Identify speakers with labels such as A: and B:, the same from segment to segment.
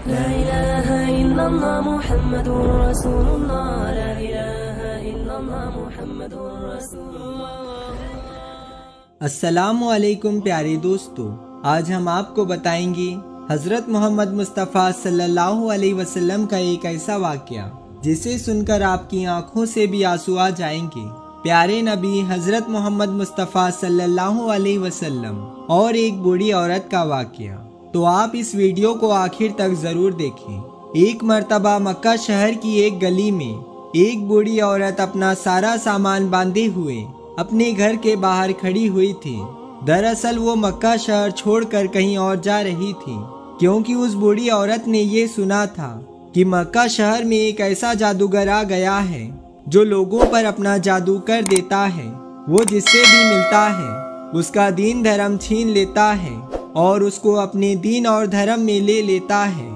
A: لا إله إلا الله محمد رسول الله لا إله إلا الله محمد رسول الله۔
B: السلام علیکم پیارے دوستو، آج ہم آپ کو بتائیں گے حضرت محمد مصطفیٰ صلی اللہ علیہ وسلم کا ایک ایسا واقعہ جسے سن کر آپ کی آنکھوں سے بھی آنسو آ جائیں گے۔ پیارے نبی حضرت محمد مصطفیٰ صلی اللہ علیہ وسلم اور ایک بوڑھی عورت کا واقعہ، تو آپ اس ویڈیو کو آخر تک ضرور دیکھیں۔ ایک مرتبہ مکہ شہر کی ایک گلی میں ایک بوڑھی عورت اپنا سارا سامان باندھے ہوئے اپنے گھر کے باہر کھڑی ہوئی تھی۔ دراصل وہ مکہ شہر چھوڑ کر کہیں اور جا رہی تھی، کیونکہ اس بوڑھی عورت نے یہ سنا تھا کہ مکہ شہر میں ایک ایسا جادوگر آ گیا ہے جو لوگوں پر اپنا جادو کر دیتا ہے۔ وہ جس سے بھی ملتا ہے اس کا دین دھرم چھین لیتا ہے اور اس کو اپنے دین اور دھرم میں لے لیتا ہے۔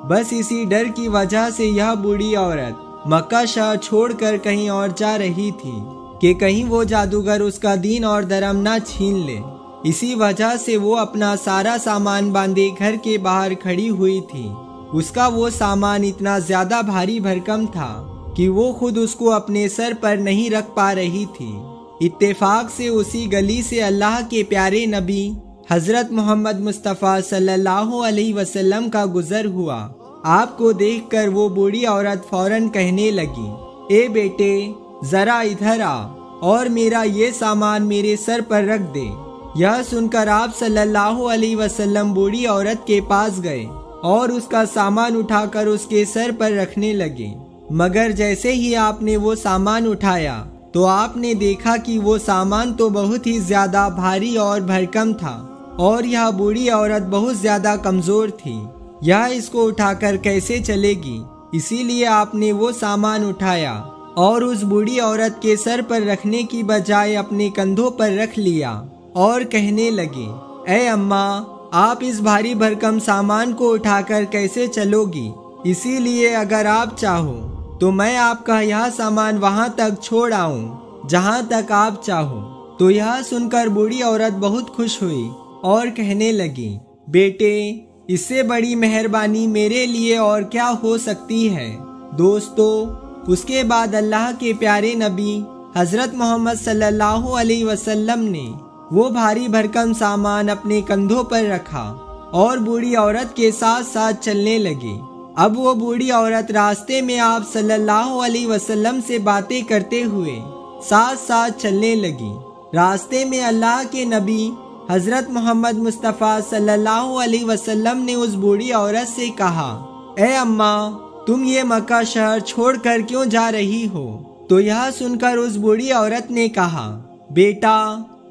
B: بس اسی ڈر کی وجہ سے یہ بوڑھی عورت مکہ شہر چھوڑ کر کہیں اور جا رہی تھی کہ کہیں وہ جادوگر اس کا دین اور دھرم نہ چھین لے۔ اسی وجہ سے وہ اپنا سارا سامان باندھے گھر کے باہر کھڑی ہوئی تھی۔ اس کا وہ سامان اتنا زیادہ بھاری بھرکم تھا کہ وہ خود اس کو اپنے سر پر نہیں رکھ پا رہی تھی۔ اتفاق سے اسی گلی سے اللہ کے پیارے نبی حضرت محمد مصطفیٰ صلی اللہ علیہ وسلم کا گزر ہوا۔ آپ کو دیکھ کر وہ بوڑھی عورت فوراً کہنے لگی، اے بیٹے ذرا ادھر آ اور میرا یہ سامان میرے سر پر رکھ دے۔ یہ سن کر آپ صلی اللہ علیہ وسلم بوڑھی عورت کے پاس گئے اور اس کا سامان اٹھا کر اس کے سر پر رکھنے لگے۔ مگر جیسے ہی آپ نے وہ سامان اٹھایا تو آپ نے دیکھا کہ وہ سامان تو بہت ہی زیادہ بھاری اور بھرکم تھا اور یہ بوڑھی عورت بہت زیادہ کمزور تھی۔ یہ اس کو اٹھا کر کیسے چلے گی؟ اسی لیے آپ نے وہ سامان اٹھایا اور اس بوڑھی عورت کے سر پر رکھنے کی بجائے اپنے کندھوں پر رکھ لیا اور کہنے لگے، اے اماں آپ اس بھاری بھرکم سامان کو اٹھا کر کیسے چلو گی؟ اسی لیے اگر آپ چاہو تو میں آپ کا یہ سامان وہاں تک چھوڑ آؤں جہاں تک آپ چاہو۔ تو یہ سن کر بوڑھی عورت بہت خوش ہوئی اور کہنے لگی، بیٹے اس سے بڑی مہربانی میرے لیے اور کیا ہو سکتی ہے۔ دوستو، اس کے بعد اللہ کے پیارے نبی حضرت محمد صلی اللہ علیہ وسلم نے وہ بھاری بھرکم سامان اپنے کندھوں پر رکھا اور بوڑھی عورت کے ساتھ ساتھ چلنے لگے۔ اب وہ بوڑھی عورت راستے میں آپ صلی اللہ علیہ وسلم سے باتیں کرتے ہوئے ساتھ ساتھ چلنے لگی۔ راستے میں اللہ کے نبی حضرت محمد مصطفیٰ صلی اللہ علیہ وسلم نے اس بوڑھی عورت سے کہا، اے اماں تم یہ مکہ شہر چھوڑ کر کیوں جا رہی ہو؟ تو یہ سن کر اس بوڑھی عورت نے کہا، بیٹا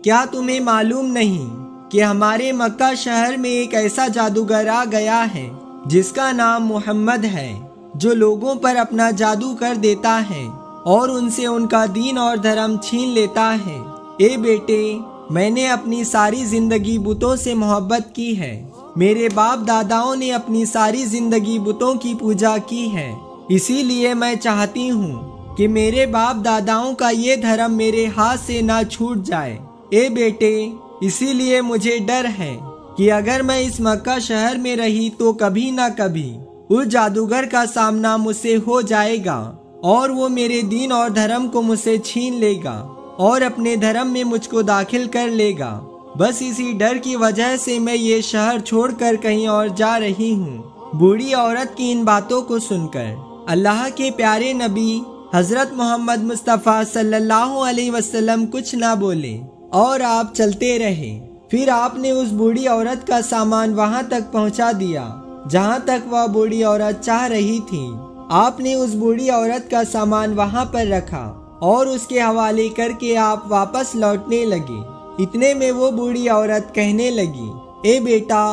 B: کیا تمہیں معلوم نہیں کہ ہمارے مکہ شہر میں ایک ایسا جادوگر آ گیا ہے جس کا نام محمد ہے، جو لوگوں پر اپنا جادو کر دیتا ہے اور ان سے ان کا دین اور دھرم چھین لیتا ہے۔ اے بیٹے میں نے اپنی ساری زندگی بتوں سے محبت کی ہے۔ میرے باپ داداؤں نے اپنی ساری زندگی بتوں کی پوجا کی ہے، اسی لیے میں چاہتی ہوں کہ میرے باپ داداؤں کا یہ دھرم میرے ہاتھ سے نہ چھوٹ جائے۔ اے بیٹے اسی لیے مجھے ڈر ہے کہ اگر میں اس مکہ شہر میں رہی تو کبھی نہ کبھی اس جادوگر کا سامنا مجھ سے ہو جائے گا اور وہ میرے دین اور دھرم کو مجھ سے چھین لے گا اور اپنے دھرم میں مجھ کو داخل کر لے گا۔ بس اسی ڈر کی وجہ سے میں یہ شہر چھوڑ کر کہیں اور جا رہی ہوں۔ بوڑھی عورت کی ان باتوں کو سن کر اللہ کے پیارے نبی حضرت محمد مصطفیٰ صلی اللہ علیہ وسلم کچھ نہ بولے اور آپ چلتے رہے۔ پھر آپ نے اس بوڑھی عورت کا سامان وہاں تک پہنچا دیا جہاں تک وہ بوڑھی عورت چاہ رہی تھی۔ آپ نے اس بوڑھی عورت کا سامان وہاں پر رکھا اور اس کے حوالے کر کے آپ واپس لوٹنے لگے۔ اتنے میں وہ بوڑھی عورت کہنے لگی، اے بیٹا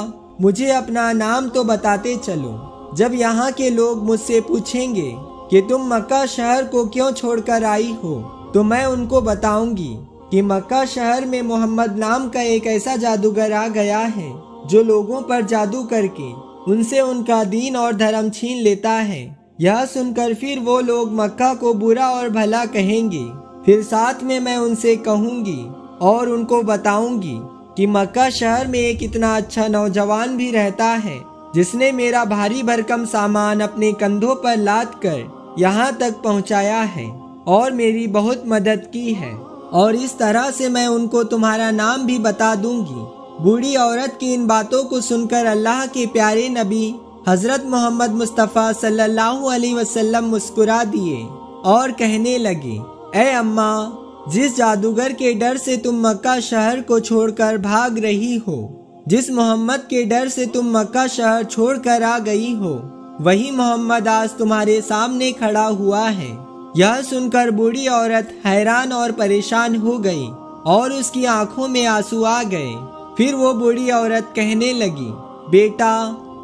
B: مجھے اپنا نام تو بتاتے چلو۔ جب یہاں کے لوگ مجھ سے پوچھیں گے کہ تم مکہ شہر کو کیوں چھوڑ کر آئی ہو تو میں ان کو بتاؤں گی کہ مکہ شہر میں محمد نام کا ایک ایسا جادوگر آ گیا ہے جو لوگوں پر جادو کر کے ان سے ان کا دین اور دھرم چھین لیتا ہے۔ یہ سن کر پھر وہ لوگ مکہ کو برا اور بھلا کہیں گے، پھر ساتھ میں ان سے کہوں گی اور ان کو بتاؤں گی کہ مکہ شہر میں ایک اتنا اچھا نوجوان بھی رہتا ہے جس نے میرا بھاری بھرکم سامان اپنے کندھوں پر لاد کر یہاں تک پہنچایا ہے اور میری بہت مدد کی ہے، اور اس طرح سے میں ان کو تمہارا نام بھی بتا دوں گی۔ بوڑھی عورت کی ان باتوں کو سن کر اللہ کے پیارے نبی حضرت محمد مصطفیٰ صلی اللہ علیہ وسلم مسکرا دیے اور کہنے لگے، اے اماں، جس جادوگر کے ڈر سے تم مکہ شہر کو چھوڑ کر بھاگ رہی ہو، جس محمد کے ڈر سے تم مکہ شہر چھوڑ کر آ گئی ہو، وہی محمد آج تمہارے سامنے کھڑا ہوا ہے۔ یہ سن کر بوڑھی عورت حیران اور پریشان ہو گئی اور اس کی آنکھوں میں آنسو آ گئے۔ پھر وہ بوڑھی عورت کہنے لگی، بیٹا،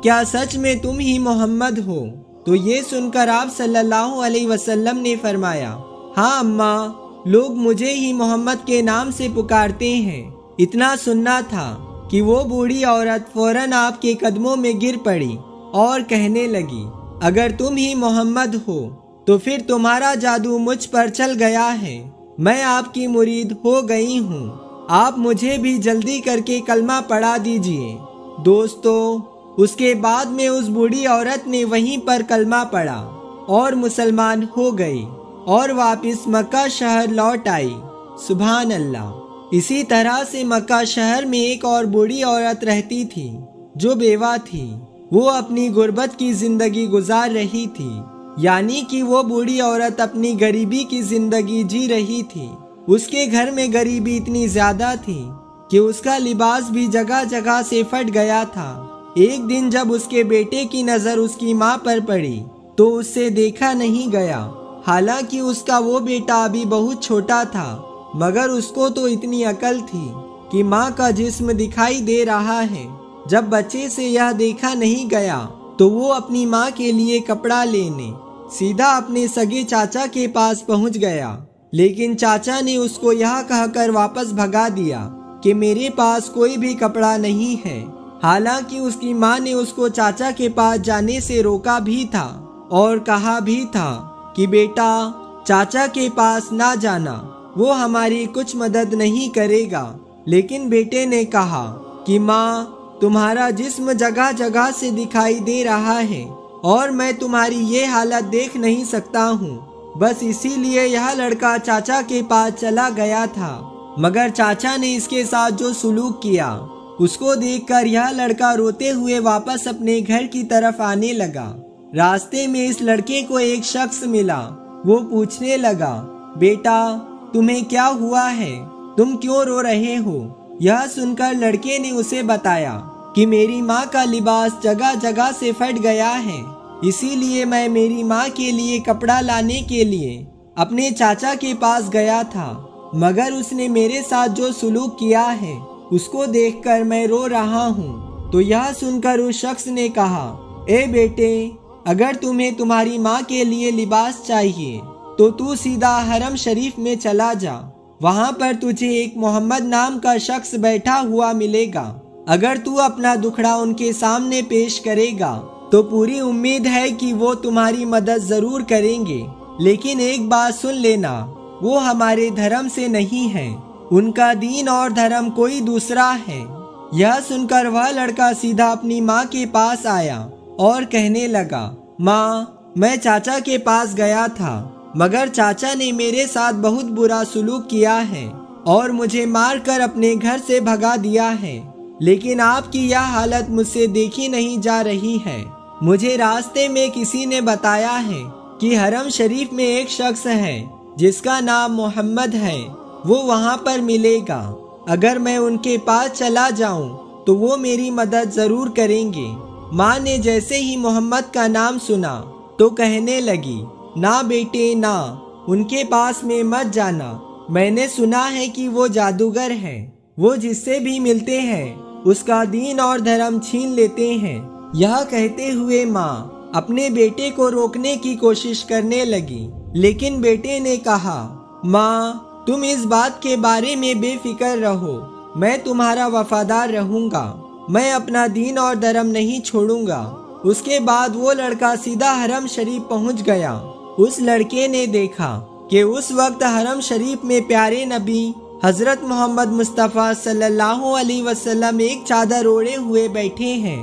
B: کیا سچ میں تم ہی محمد ہو؟ تو یہ سن کر آپ صلی اللہ علیہ وسلم نے فرمایا، ہاں اماں، لوگ مجھے ہی محمد کے نام سے پکارتے ہیں۔ اتنا سننا تھا کہ وہ بوڑھی عورت فوراً آپ کے قدموں میں گر پڑی اور کہنے لگی، اگر تم ہی محمد ہو تو پھر تمہارا جادو مجھ پر چل گیا ہے، میں آپ کی مرید ہو گئی ہوں، آپ مجھے بھی جلدی کر کے کلمہ پڑھا دیجئے۔ دوستو، اس کے بعد میں اس بوڑھی عورت نے وہیں پر کلمہ پڑھا اور مسلمان ہو گئی اور واپس مکہ شہر لوٹ آئی۔ سبحان اللہ۔ اسی طرح سے مکہ شہر میں ایک اور بوڑھی عورت رہتی تھی جو بیوہ تھی۔ وہ اپنی غربت کی زندگی گزار رہی تھی، یعنی کہ وہ بوڑھی عورت اپنی غریبی کی زندگی جی رہی تھی۔ اس کے گھر میں غریبی اتنی زیادہ تھی کہ اس کا لباس بھی جگہ جگہ سے پھٹ گیا تھا۔ ایک دن جب اس کے بیٹے کی نظر اس کی ماں پر پڑی تو اس سے دیکھا نہیں گیا، حالانکہ اس کا وہ بیٹا ابھی بہت چھوٹا تھا، مگر اس کو تو اتنی عقل تھی کہ ماں کا جسم دکھائی دے رہا ہے۔ جب بچے سے یہ دیکھا نہیں گیا تو وہ اپنی ماں کے لیے کپڑا لینے سیدھا اپنے سگے چاچا کے پاس پہنچ گیا، لیکن چاچا نے اس کو یہ کہہ کر واپس بھگا دیا کہ میرے پاس کوئی بھی کپڑا نہیں ہے، حالانکہ اس کی ماں نے اس کو چاچا کے پاس جانے سے روکا بھی تھا اور کہا بھی تھا کہ بیٹا، چاچا کے پاس نہ جانا، وہ ہماری کچھ مدد نہیں کرے گا۔ لیکن بیٹے نے کہا کہ ماں، تمہارا جسم جگہ جگہ سے دکھائی دے رہا ہے اور میں تمہاری یہ حالت دیکھ نہیں سکتا ہوں، بس اسی لیے یہ لڑکا چاچا کے پاس چلا گیا تھا، مگر چاچا نے اس کے ساتھ جو سلوک کیا اس کو دیکھ کر یہ لڑکا روتے ہوئے واپس اپنے گھر کی طرف آنے لگا۔ راستے میں اس لڑکے کو ایک شخص ملا۔ وہ پوچھنے لگا، بیٹا، تمہیں کیا ہوا ہے؟ تم کیوں رو رہے ہو؟ یہ سن کر لڑکے نے اسے بتایا کہ میری ماں کا لباس جگہ جگہ سے پھٹ گیا ہے، اسی لیے میں میری ماں کے لیے کپڑا لانے کے لیے اپنے چاچا کے پاس گیا تھا، مگر اس نے میرے ساتھ جو سلوک کیا ہے اس کو دیکھ کر میں رو رہا ہوں۔ تو یہ سن کر اس شخص نے کہا، اے بیٹے، اگر تمہیں تمہاری ماں کے لیے لباس چاہیے تو سیدھا حرم شریف میں چلا جا، وہاں پر تجھے ایک محمد نام کا شخص بیٹھا ہوا ملے گا، اگر تو اپنا دکھڑا ان کے سامنے پیش کرے گا تو پوری امید ہے کہ وہ تمہاری مدد ضرور کریں گے، لیکن ایک بات سن لینا، وہ ہمارے دھرم سے نہیں ہے، ان کا دین اور دھرم کوئی دوسرا ہے۔ یہ سن کر وہ لڑکا سیدھا اپنی ماں کے پاس آیا اور کہنے لگا، ماں، میں چاچا کے پاس گیا تھا، مگر چاچا نے میرے ساتھ بہت برا سلوک کیا ہے اور مجھے مار کر اپنے گھر سے بھگا دیا ہے، لیکن آپ کی یہ حالت مجھ سے دیکھی نہیں جا رہی ہے۔ مجھے راستے میں کسی نے بتایا ہے کہ حرم شریف میں ایک شخص ہے جس کا نام محمد ہے، وہ وہاں پر ملے گا، اگر میں ان کے پاس چلا جاؤں تو وہ میری مدد ضرور کریں گے۔ ماں نے جیسے ہی محمد کا نام سنا تو کہنے لگی، نہ بیٹے نہ، ان کے پاس میں مت جانا، میں نے سنا ہے کہ وہ جادوگر ہے، وہ جس سے بھی ملتے ہیں اس کا دین اور دھرم چھین لیتے ہیں۔ یہ کہتے ہوئے ماں اپنے بیٹے کو روکنے کی کوشش کرنے لگی، لیکن بیٹے نے کہا، ماں، تم اس بات کے بارے میں بے فکر رہو، میں تمہارا وفادار رہوں گا، میں اپنا دین اور دھرم نہیں چھوڑوں گا۔ اس کے بعد وہ لڑکا سیدھا حرم شریف پہنچ گیا۔ اس لڑکے نے دیکھا کہ اس وقت حرم شریف میں پیارے نبی حضرت محمد مصطفیٰ صلی اللہ علیہ وسلم ایک چادر اوڑھے ہوئے بیٹھے ہیں